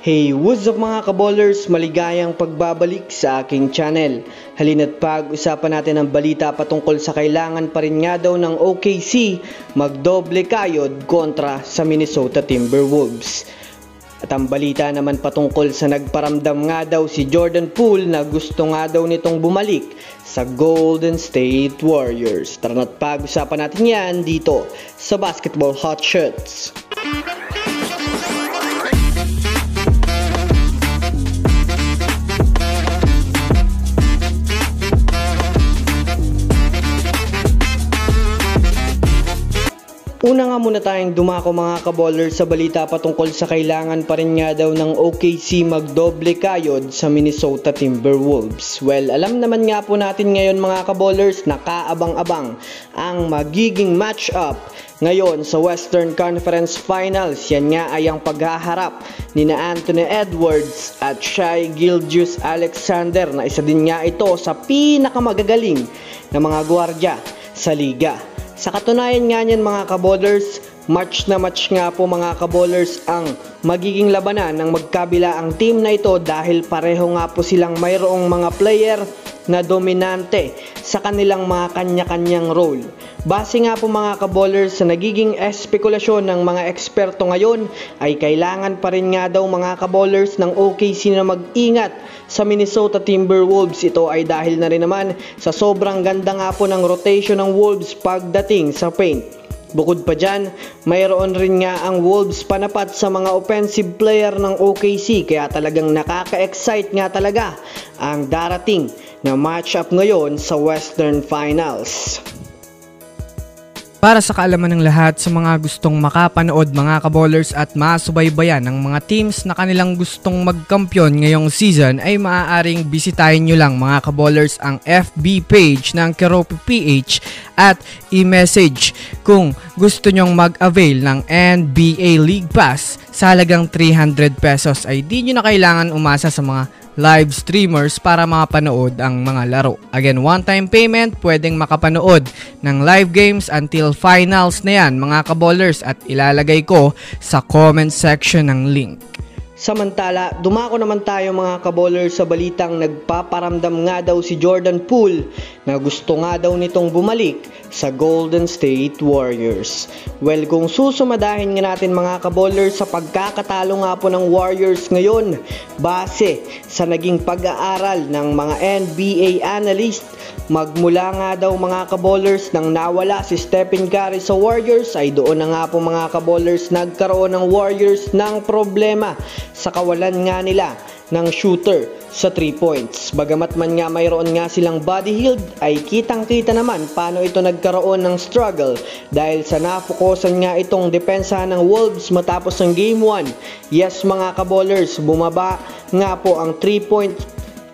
Hey, what's up mga kaballers? Maligayang pagbabalik sa aking channel. Halina't pag-usapan natin ang balita patungkol sa kailangan pa rin nga daw ng OKC magdoble kayod kontra sa Minnesota Timberwolves. At ang balita naman patungkol sa nagparamdam nga daw si Jordan Poole na gusto nga daw nitong bumalik sa Golden State Warriors. Tara na't pag-usapan natin yan dito sa Basketball Hot Shots. Una nga muna tayong dumako mga kaballers sa balita patungkol sa kailangan pa rin nga daw ng OKC magdoble kayod sa Minnesota Timberwolves. Well, alam naman nga po natin ngayon mga kaballers na kaabang-abang ang magiging match-up ngayon sa Western Conference Finals. Yan nga ay ang paghaharap ni Anthony Edwards at Shai Gilgeous-Alexander na isa din nga ito sa pinakamagagaling na mga gwardiya sa liga. Sa katunayan nga niyan mga kaballers, match na match nga po mga kaballers ang magiging labanan ng magkabila ang team na ito dahil pareho nga po silang mayroong mga player na dominante sa kanilang mga kanya-kanyang role. Base nga po mga kaballers sa nagiging espekulasyon ng mga eksperto ngayon ay kailangan pa rin nga daw mga kaballers ng OKC na mag-ingat sa Minnesota Timberwolves. Ito ay dahil na rin naman sa sobrang ganda nga po ng rotation ng Wolves pagdating sa paint. Bukod pa dyan, mayroon rin nga ang Wolves panapat sa mga offensive player ng OKC kaya talagang nakaka-excite nga talaga ang darating na matchup ngayon sa Western Finals. Para sa kaalaman ng lahat sa mga gustong makapanood mga kaballers at masubaybayan ng mga teams na kanilang gustong magkampiyon ngayong season ay maaaring bisitahin nyo lang mga kaballers ang FB page ng Keropi PH at i-message kung gusto nyong mag-avail ng NBA League Pass sa halagang 300 pesos ay di nyo na kailangan umasa sa mga live streamers para makapanood ang mga laro. Again, one-time payment, pwedeng makapanood ng live games until finals na yan mga kaballers at ilalagay ko sa comment section ng link. Samantala, dumako naman tayo mga kaballers sa balitang nagpaparamdam nga daw si Jordan Poole na gusto nga daw nitong bumalik sa Golden State Warriors. Well, kung susumadahin nga natin mga kaballers sa pagkakatalo nga po ng Warriors ngayon, base sa naging pag-aaral ng mga NBA analyst, magmula nga daw mga kaballers nang nawala si Stephen Curry sa Warriors ay doon na nga po mga kaballers nagkaroon ng Warriors ng problema sa kawalan nga nila ng shooter sa 3 points. Bagamat man nga mayroon nga silang body healed ay kitang-kita naman paano ito nagkaroon ng struggle dahil sa nafokusan nga itong depensa ng Wolves matapos ng Game 1. Yes mga kaballers, bumaba nga po ang 3-point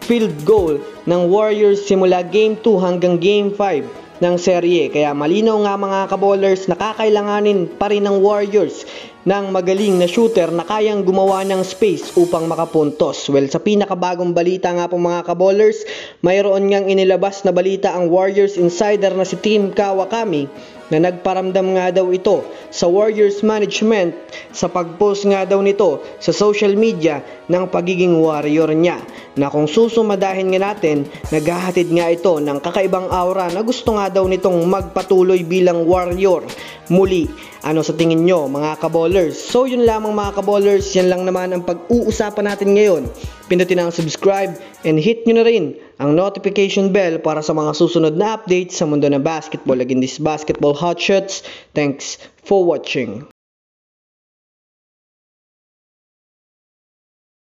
field goal ng Warriors simula Game 2 hanggang Game 5 ng serye. Kaya malinaw nga mga kaballers na kakailanganin pa rin ng Warriors ng magaling na shooter na kayang gumawa ng space upang makapuntos. Well, sa pinakabagong balita nga po mga kaballers, mayroon ngang inilabas na balita ang Warriors insider na si Tim Kawakami na nagparamdam nga daw ito sa Warriors management sa pag-post nga daw nito sa social media ng pagiging warrior niya, na kung susumadahin nga natin, naghahatid nga ito ng kakaibang aura na gusto nga daw nitong magpatuloy bilang warrior muli. Ano sa tingin nyo mga kaballers? So yun lamang mga kaballers, yan lang naman ang pag-uusapan natin ngayon. Pindutin ang subscribe and hit nyo na rin ang notification bell para sa mga susunod na updates sa mundo ng basketball. Again, this Basketball Hot Shots. Thanks for watching.